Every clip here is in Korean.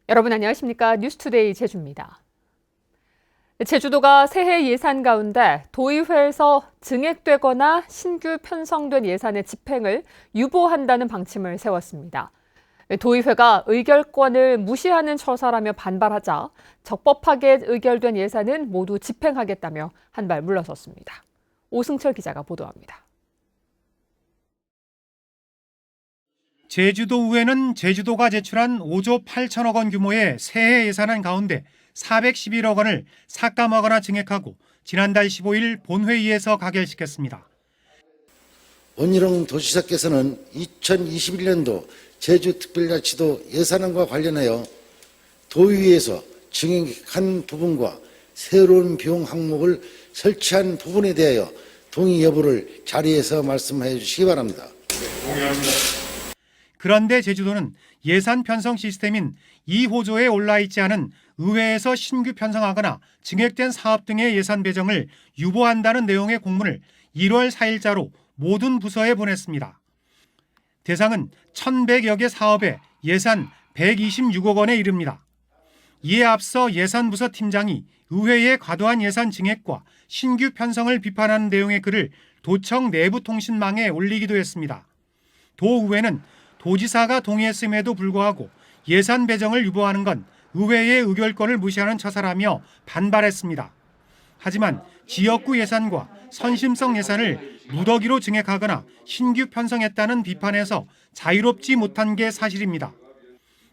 여러분 안녕하십니까? 뉴스투데이 제주입니다. 제주도가 새해 예산 가운데 도의회에서 증액되거나 신규 편성된 예산의 집행을 유보한다는 방침을 세웠습니다. 도의회가 의결권을 무시하는 처사라며 반발하자 적법하게 의결된 예산은 모두 집행하겠다며 한 발 물러섰습니다. 오승철 기자가 보도합니다. 제주도의회는 제주도가 제출한 5조 8천억 원 규모의 새해 예산안 가운데 411억 원을 삭감하거나 증액하고 지난달 15일 본회의에서 가결시켰습니다. 원희룡 도지사께서는 2021년도 제주특별자치도 예산안과 관련하여 도의회에서 증액한 부분과 새로운 비용 항목을 설치한 부분에 대하여 동의 여부를 자리에서 말씀해 주시기 바랍니다. 동의합니다. 그런데 제주도는 예산 편성 시스템인 2호조에 올라있지 않은 의회에서 신규 편성하거나 증액된 사업 등의 예산 배정을 유보한다는 내용의 공문을 1월 4일자로 모든 부서에 보냈습니다. 대상은 1,100여 개 사업에 예산 126억 원에 이릅니다. 이에 앞서 예산부서 팀장이 의회의 과도한 예산 증액과 신규 편성을 비판하는 내용의 글을 도청 내부 통신망에 올리기도 했습니다. 도의회는 도지사가 동의했음에도 불구하고 예산 배정을 유보하는 건 의회의 의결권을 무시하는 처사라며 반발했습니다. 하지만 지역구 예산과 선심성 예산을 무더기로 증액하거나 신규 편성했다는 비판에서 자유롭지 못한 게 사실입니다.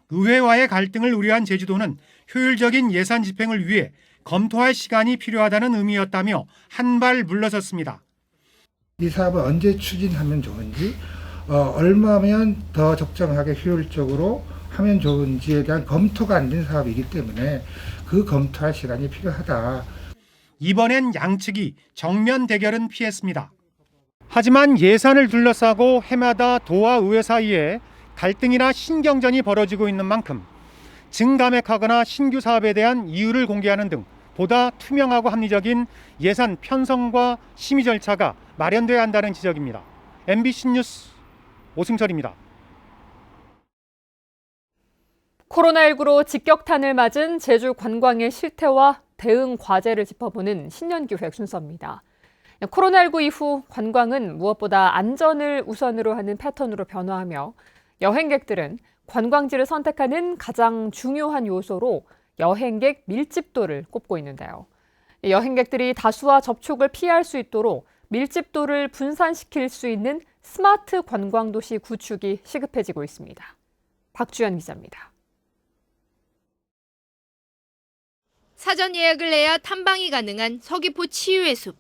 의회와의 갈등을 우려한 제주도는 효율적인 예산 집행을 위해 검토할 시간이 필요하다는 의미였다며 한 발 물러섰습니다. 이 사업을 언제 추진하면 좋은지, 얼마면 더 적정하게 효율적으로 하면 좋은지에 대한 검토가 안 된 사업이기 때문에 그 검토할 시간이 필요하다. 이번엔 양측이 정면 대결은 피했습니다. 하지만 예산을 둘러싸고 해마다 도와 의회 사이에 갈등이나 신경전이 벌어지고 있는 만큼 증감액하거나 신규 사업에 대한 이유를 공개하는 등 보다 투명하고 합리적인 예산 편성과 심의 절차가 마련돼야 한다는 지적입니다. MBC 뉴스 오승철입니다. 코로나19로 직격탄을 맞은 제주 관광의 실태와 대응 과제를 짚어보는 신년기획 순서입니다. 코로나19 이후 관광은 무엇보다 안전을 우선으로 하는 패턴으로 변화하며 여행객들은 관광지를 선택하는 가장 중요한 요소로 여행객 밀집도를 꼽고 있는데요. 여행객들이 다수와 접촉을 피할 수 있도록 밀집도를 분산시킬 수 있는 스마트 관광도시 구축이 시급해지고 있습니다. 박주연 기자입니다. 사전 예약을 해야 탐방이 가능한 서귀포 치유의 숲.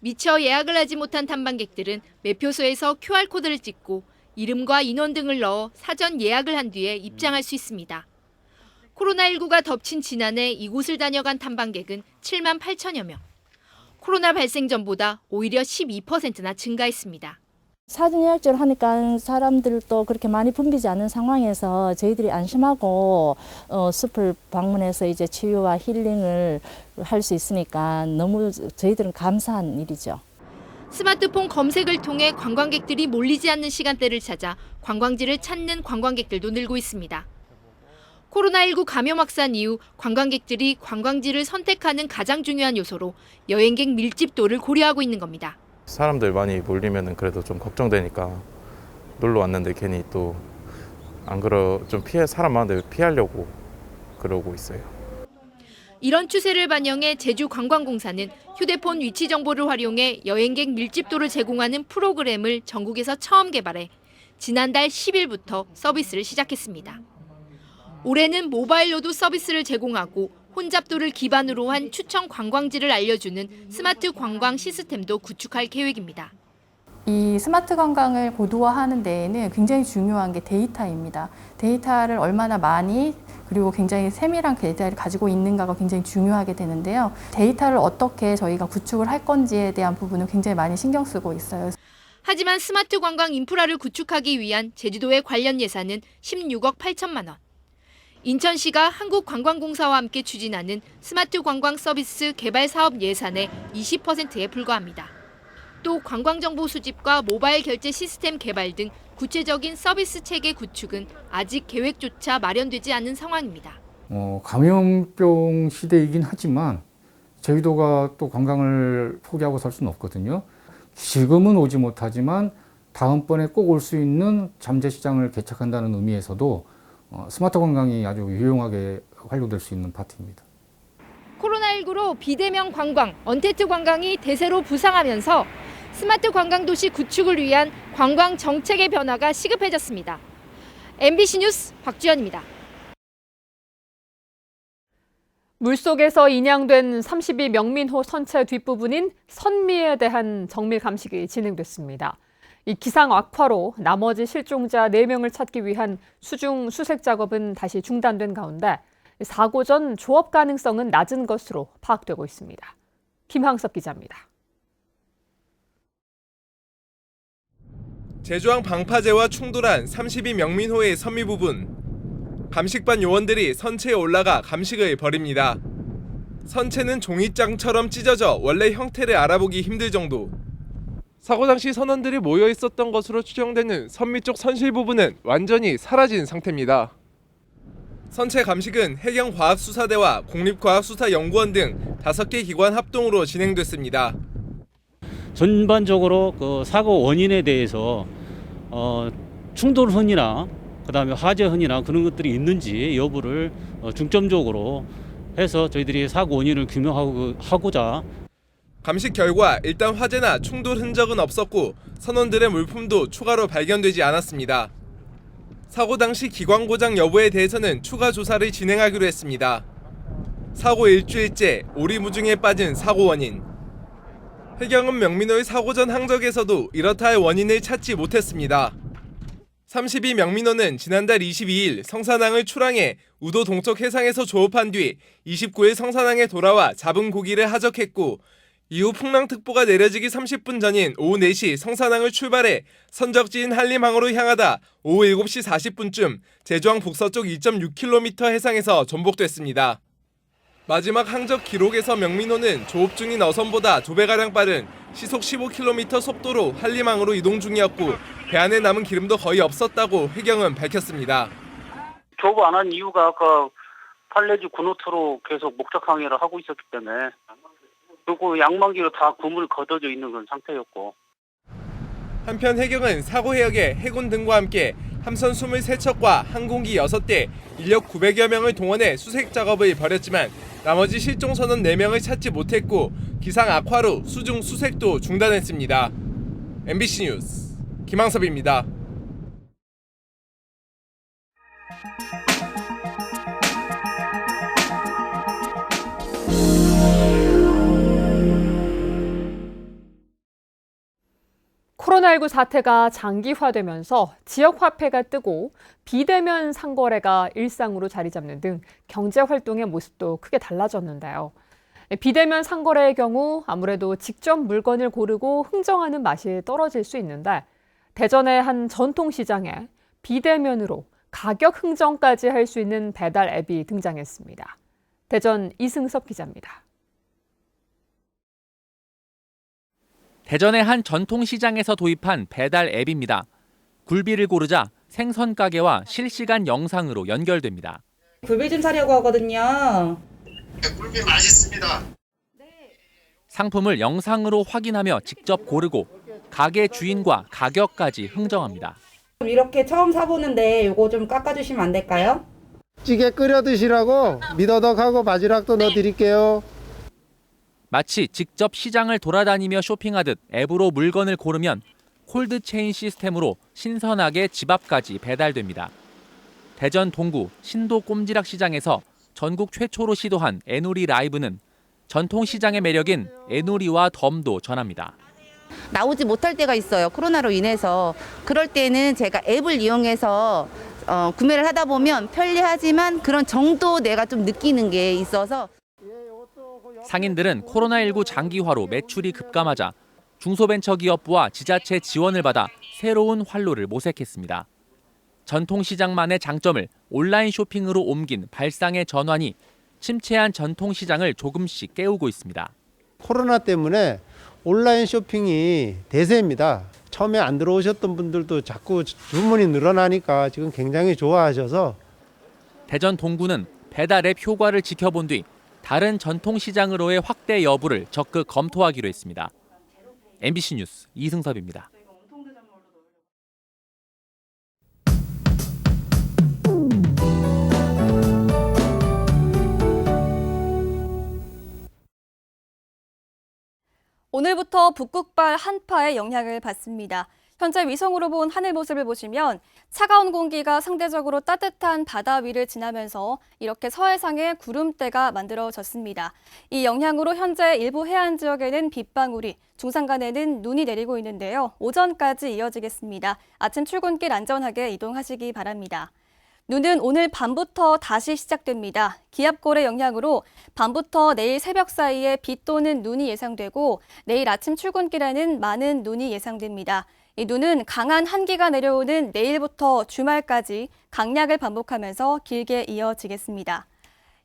미처 예약을 하지 못한 탐방객들은 매표소에서 QR코드를 찍고 이름과 인원 등을 넣어 사전 예약을 한 뒤에 입장할 수 있습니다. 코로나19가 덮친 지난해 이곳을 다녀간 탐방객은 7만 8천여 명. 코로나 발생 전보다 오히려 12%나 증가했습니다. 사전 예약제로 하니까 사람들도 그렇게 많이 붐비지 않은 상황에서 저희들이 안심하고 숲을 방문해서 이제 치유와 힐링을 할 수 있으니까 너무 저희들은 감사한 일이죠. 스마트폰 검색을 통해 관광객들이 몰리지 않는 시간대를 찾아 관광지를 찾는 관광객들도 늘고 있습니다. 코로나19 감염 확산 이후 관광객들이 관광지를 선택하는 가장 중요한 요소로 여행객 밀집도를 고려하고 있는 겁니다. 사람들 많이 몰리면 그래도 좀 걱정되니까 놀러 왔는데 괜히 또 안 좀 사람 많은데 피하려고 그러고 있어요. 이런 추세를 반영해 제주관광공사는 휴대폰 위치 정보를 활용해 여행객 밀집도를 제공하는 프로그램을 전국에서 처음 개발해 지난달 10일부터 서비스를 시작했습니다. 올해는 모바일로도 서비스를 제공하고 혼잡도를 기반으로 한 추천 관광지를 알려주는 스마트 관광 시스템도 구축할 계획입니다. 이 스마트 관광을 고도화하는 데에는 굉장히 중요한 게 데이터입니다. 데이터를 얼마나 많이 그리고 굉장히 세밀한 데이터를 가지고 있는가가 굉장히 중요하게 되는데요. 데이터를 어떻게 저희가 구축을 할 건지에 대한 부분은 굉장히 많이 신경 쓰고 있어요. 하지만 스마트 관광 인프라를 구축하기 위한 제주도의 관련 예산은 16억 8천만 원. 인천시가 한국관광공사와 함께 추진하는 스마트 관광 서비스 개발 사업 예산의 20%에 불과합니다. 또 관광정보 수집과 모바일 결제 시스템 개발 등 구체적인 서비스 체계 구축은 아직 계획조차 마련되지 않은 상황입니다. 감염병 시대이긴 하지만 제주도가 또 관광을 포기하고 살 수는 없거든요. 지금은 오지 못하지만 다음번에 꼭 올 수 있는 잠재시장을 개척한다는 의미에서도 스마트 관광이 아주 유용하게 활용될 수 있는 파트입니다. 코로나19로 비대면 관광, 언택트 관광이 대세로 부상하면서 스마트 관광도시 구축을 위한 관광 정책의 변화가 시급해졌습니다. MBC 뉴스 박주연입니다. 물속에서 인양된 32 명민호 선체 뒷부분인 선미에 대한 정밀 감식이 진행됐습니다. 이 기상 악화로 나머지 실종자 4명을 찾기 위한 수중 수색 작업은 다시 중단된 가운데 사고 전 조업 가능성은 낮은 것으로 파악되고 있습니다. 김항석 기자입니다. 제주항 방파제와 충돌한 32 명민호의 선미 부분. 감식반 요원들이 선체에 올라가 감식을 벌입니다. 선체는 종이장처럼 찢어져 원래 형태를 알아보기 힘들 정도. 사고 당시 선원들이 모여 있었던 것으로 추정되는 선미 쪽 선실 부분은 완전히 사라진 상태입니다. 선체 감식은 해경과학수사대와 국립과학수사연구원 등 5개 기관 합동으로 진행됐습니다. 전반적으로 그 사고 원인에 대해서 충돌 흔이나 그다음에 화재 흔이나 그런 것들이 있는지 여부를 중점적으로 해서 저희들이 사고 원인을 규명하고자. 감식 결과 일단 화재나 충돌 흔적은 없었고 선원들의 물품도 추가로 발견되지 않았습니다. 사고 당시 기관 고장 여부에 대해서는 추가 조사를 진행하기로 했습니다. 사고 일주일째 오리무중에 빠진 사고 원인. 해경은 명민호의 사고 전 항적에서도 이렇다 할 원인을 찾지 못했습니다. 32 명민호는 지난달 22일 성산항을 출항해 우도 동쪽 해상에서 조업한 뒤 29일 성산항에 돌아와 잡은 고기를 하적했고 이후 풍랑특보가 내려지기 30분 전인 오후 4시 성산항을 출발해 선적지인 한림항으로 향하다 오후 7시 40분쯤 제주항 북서쪽 2.6km 해상에서 전복됐습니다. 마지막 항적 기록에서 명민호는 조업 중인 어선보다 2배가량 빠른 시속 15km 속도로 한림항으로 이동 중이었고 배 안에 남은 기름도 거의 없었다고 해경은 밝혔습니다. 조업 안 한 이유가 아까 팔레지 군호트로 계속 목적 항해를 하고 있었기 때문에 그리고 양만기로 다 구물 걷어져 있는 그런 상태였고. 한편 해경은 사고 해역에 해군 등과 함께 함선 23척과 항공기 6대, 인력 900여 명을 동원해 수색 작업을 벌였지만 나머지 실종 선원 4명을 찾지 못했고 기상 악화로 수중 수색도 중단했습니다. MBC 뉴스 김항섭입니다. 코로나19 사태가 장기화되면서 지역화폐가 뜨고 비대면 상거래가 일상으로 자리 잡는 등 경제활동의 모습도 크게 달라졌는데요. 비대면 상거래의 경우 아무래도 직접 물건을 고르고 흥정하는 맛이 떨어질 수 있는데 대전의 한 전통시장에 비대면으로 가격 흥정까지 할 수 있는 배달 앱이 등장했습니다. 대전 이승섭 기자입니다. 대전의 한 전통시장에서 도입한 배달 앱입니다. 굴비를 고르자 생선 가게와 실시간 영상으로 연결됩니다. 굴비 좀 사려고 하거든요. 굴비 맛있습니다. 상품을 영상으로 확인하며 직접 고르고 가게 주인과 가격까지 흥정합니다. 이렇게 처음 사보는데 이거 좀 깎아주시면 안 될까요? 찌개 끓여 드시라고 미더덕하고 바지락도 넣어드릴게요. 마치 직접 시장을 돌아다니며 쇼핑하듯 앱으로 물건을 고르면 콜드체인 시스템으로 신선하게 집 앞까지 배달됩니다. 대전 동구 신도 꼼지락 시장에서 전국 최초로 시도한 애누리 라이브는 전통시장의 매력인 애누리와 덤도 전합니다. 나오지 못할 때가 있어요. 코로나로 인해서. 그럴 때는 제가 앱을 이용해서 구매를 하다 보면 편리하지만 그런 정도 내가 좀 느끼는 게 있어서. 상인들은 코로나19 장기화로 매출이 급감하자 중소벤처기업부와 지자체 지원을 받아 새로운 활로를 모색했습니다. 전통시장만의 장점을 온라인 쇼핑으로 옮긴 발상의 전환이 침체한 전통시장을 조금씩 깨우고 있습니다. 코로나 때문에 온라인 쇼핑이 대세입니다. 처음에 안 들어오셨던 분들도 자꾸 주문이 늘어나니까 지금 굉장히 좋아하셔서 대전 동구는 배달 앱 효과를 지켜본 뒤 다른 전통시장으로의 확대 여부를 적극 검토하기로 했습니다. MBC 뉴스 이승섭입니다. 오늘부터 북극발 한파의 영향을 받습니다. 현재 위성으로 본 하늘 모습을 보시면 차가운 공기가 상대적으로 따뜻한 바다 위를 지나면서 이렇게 서해상에 구름대가 만들어졌습니다. 이 영향으로 현재 일부 해안 지역에는 빗방울이, 중산간에는 눈이 내리고 있는데요. 오전까지 이어지겠습니다. 아침 출근길 안전하게 이동하시기 바랍니다. 눈은 오늘 밤부터 다시 시작됩니다. 기압골의 영향으로 밤부터 내일 새벽 사이에 비 또는 눈이 예상되고 내일 아침 출근길에는 많은 눈이 예상됩니다. 이 눈은 강한 한기가 내려오는 내일부터 주말까지 강약을 반복하면서 길게 이어지겠습니다.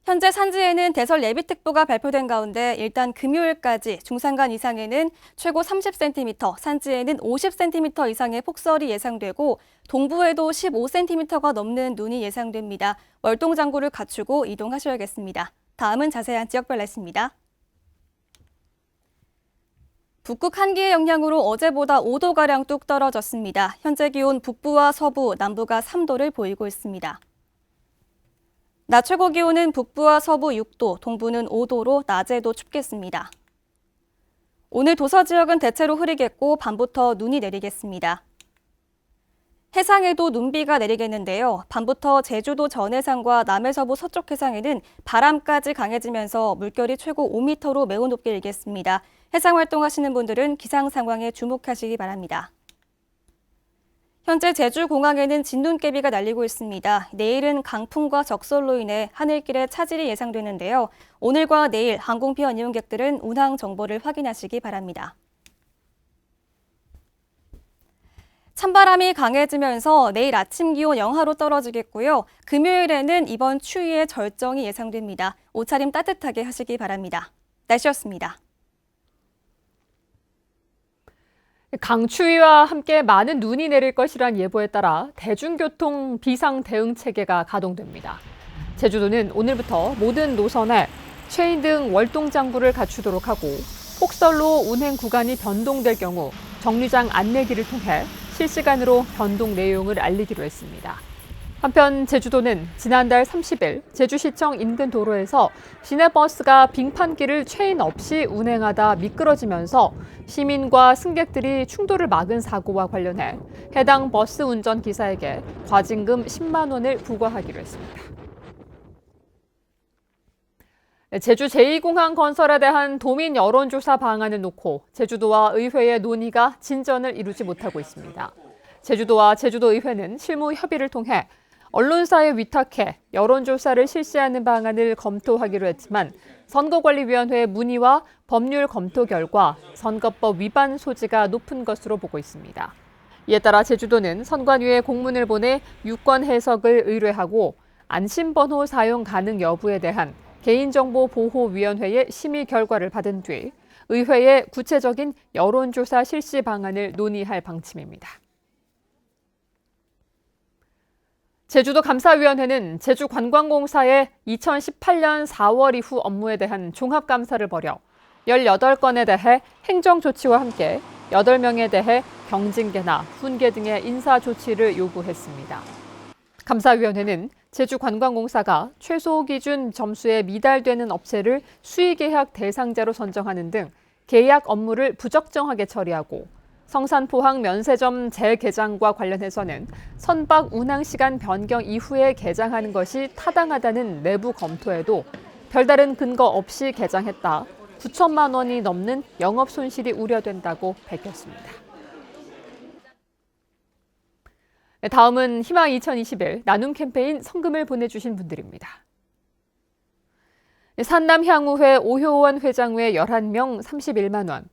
현재 산지에는 대설 예비특보가 발표된 가운데 일단 금요일까지 중산간 이상에는 최고 30cm, 산지에는 50cm 이상의 폭설이 예상되고 동부에도 15cm가 넘는 눈이 예상됩니다. 월동장구를 갖추고 이동하셔야겠습니다. 다음은 자세한 지역별 날씨입니다. 북극 한기의 영향으로 어제보다 5도가량 뚝 떨어졌습니다. 현재 기온 북부와 서부, 남부가 3도를 보이고 있습니다. 낮 최고 기온은 북부와 서부 6도, 동부는 5도로 낮에도 춥겠습니다. 오늘 도서 지역은 대체로 흐리겠고 밤부터 눈이 내리겠습니다. 해상에도 눈비가 내리겠는데요. 밤부터 제주도 전해상과 남해서부 서쪽 해상에는 바람까지 강해지면서 물결이 최고 5m로 매우 높게 일겠습니다. 해상 활동하시는 분들은 기상 상황에 주목하시기 바랍니다. 현재 제주공항에는 진눈깨비가 날리고 있습니다. 내일은 강풍과 적설로 인해 하늘길에 차질이 예상되는데요. 오늘과 내일 항공편 이용객들은 운항 정보를 확인하시기 바랍니다. 찬바람이 강해지면서 내일 아침 기온 영하로 떨어지겠고요. 금요일에는 이번 추위의 절정이 예상됩니다. 옷차림 따뜻하게 하시기 바랍니다. 날씨였습니다. 강추위와 함께 많은 눈이 내릴 것이란 예보에 따라 대중교통 비상 대응 체계가 가동됩니다. 제주도는 오늘부터 모든 노선에 체인등 월동장구를 갖추도록 하고 폭설로 운행 구간이 변동될 경우 정류장 안내기를 통해 실시간으로 변동 내용을 알리기로 했습니다. 한편 제주도는 지난달 30일 제주시청 인근 도로에서 시내버스가 빙판길을 체인 없이 운행하다 미끄러지면서 시민과 승객들이 충돌을 막은 사고와 관련해 해당 버스 운전기사에게 과징금 10만 원을 부과하기로 했습니다. 제주 제2공항 건설에 대한 도민 여론조사 방안을 놓고 제주도와 의회의 논의가 진전을 이루지 못하고 있습니다. 제주도와 제주도의회는 실무 협의를 통해 언론사에 위탁해 여론조사를 실시하는 방안을 검토하기로 했지만 선거관리위원회의 문의와 법률 검토 결과 선거법 위반 소지가 높은 것으로 보고 있습니다. 이에 따라 제주도는 선관위에 공문을 보내 유권 해석을 의뢰하고 안심번호 사용 가능 여부에 대한 개인정보보호위원회의 심의 결과를 받은 뒤 의회의 구체적인 여론조사 실시 방안을 논의할 방침입니다. 제주도 감사위원회는 제주관광공사의 2018년 4월 이후 업무에 대한 종합감사를 벌여 18건에 대해 행정조치와 함께 8명에 대해 경징계나 훈계 등의 인사조치를 요구했습니다. 감사위원회는 제주관광공사가 최소 기준 점수에 미달되는 업체를 수의계약 대상자로 선정하는 등 계약 업무를 부적정하게 처리하고 성산포항 면세점 재개장과 관련해서는 선박 운항 시간 변경 이후에 개장하는 것이 타당하다는 내부 검토에도 별다른 근거 없이 개장했다. 9천만 원이 넘는 영업 손실이 우려된다고 밝혔습니다. 다음은 희망 2021 나눔 캠페인 성금을 보내주신 분들입니다. 산남향우회 오효원 회장 외 11명 31만 원,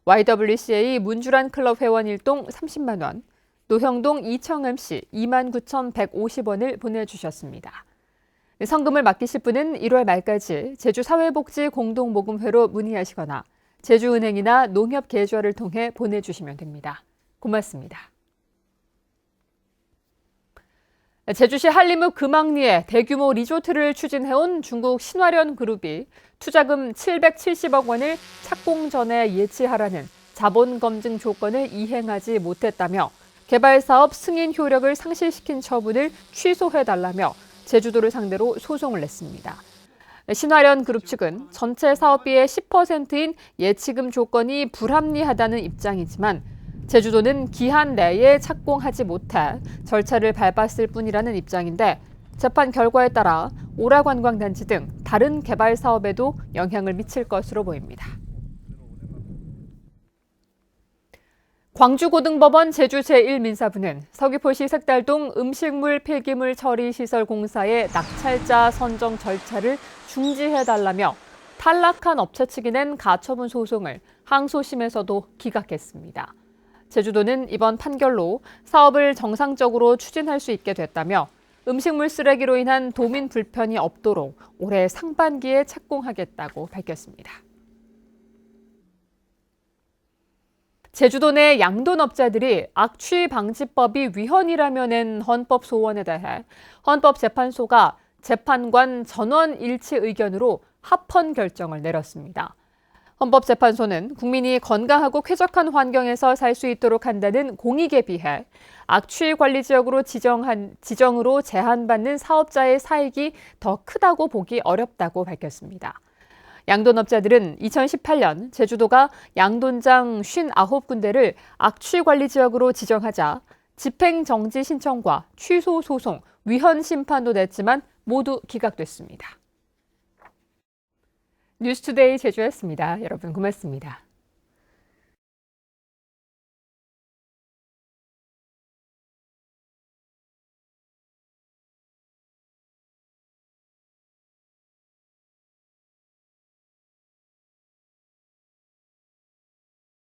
YWCA 문주란 클럽 회원 1동 30만 원, 노형동 이청음 씨 29,150원을 보내주셨습니다. 성금을 맡기실 분은 1월 말까지 제주사회복지공동모금회로 문의하시거나 제주은행이나 농협계좌를 통해 보내주시면 됩니다. 고맙습니다. 제주시 한림읍 금왕리에 대규모 리조트를 추진해온 중국 신화련 그룹이 투자금 770억 원을 착공 전에 예치하라는 자본검증 조건을 이행하지 못했다며 개발사업 승인 효력을 상실시킨 처분을 취소해달라며 제주도를 상대로 소송을 냈습니다. 신화련 그룹 측은 전체 사업비의 10%인 예치금 조건이 불합리하다는 입장이지만 제주도는 기한 내에 착공하지 못해 절차를 밟았을 뿐이라는 입장인데 재판 결과에 따라 오라관광단지 등 다른 개발 사업에도 영향을 미칠 것으로 보입니다. 광주고등법원 제주 제1민사부는 서귀포시 색달동 음식물 폐기물 처리 시설 공사의 낙찰자 선정 절차를 중지해달라며 탈락한 업체 측이 낸 가처분 소송을 항소심에서도 기각했습니다. 제주도는 이번 판결로 사업을 정상적으로 추진할 수 있게 됐다며 음식물 쓰레기로 인한 도민 불편이 없도록 올해 상반기에 착공하겠다고 밝혔습니다. 제주도 내 양돈업자들이 악취방지법이 위헌이라며 낸 헌법 소원에 대해 헌법재판소가 재판관 전원 일치 의견으로 합헌 결정을 내렸습니다. 헌법재판소는 국민이 건강하고 쾌적한 환경에서 살 수 있도록 한다는 공익에 비해 악취관리지역으로 지정으로 제한받는 사업자의 사익이 더 크다고 보기 어렵다고 밝혔습니다. 양돈업자들은 2018년 제주도가 양돈장 59군데를 악취관리지역으로 지정하자 집행정지 신청과 취소 소송, 위헌 심판도 냈지만 모두 기각됐습니다. 뉴스투데이 제주였습니다. 여러분 고맙습니다.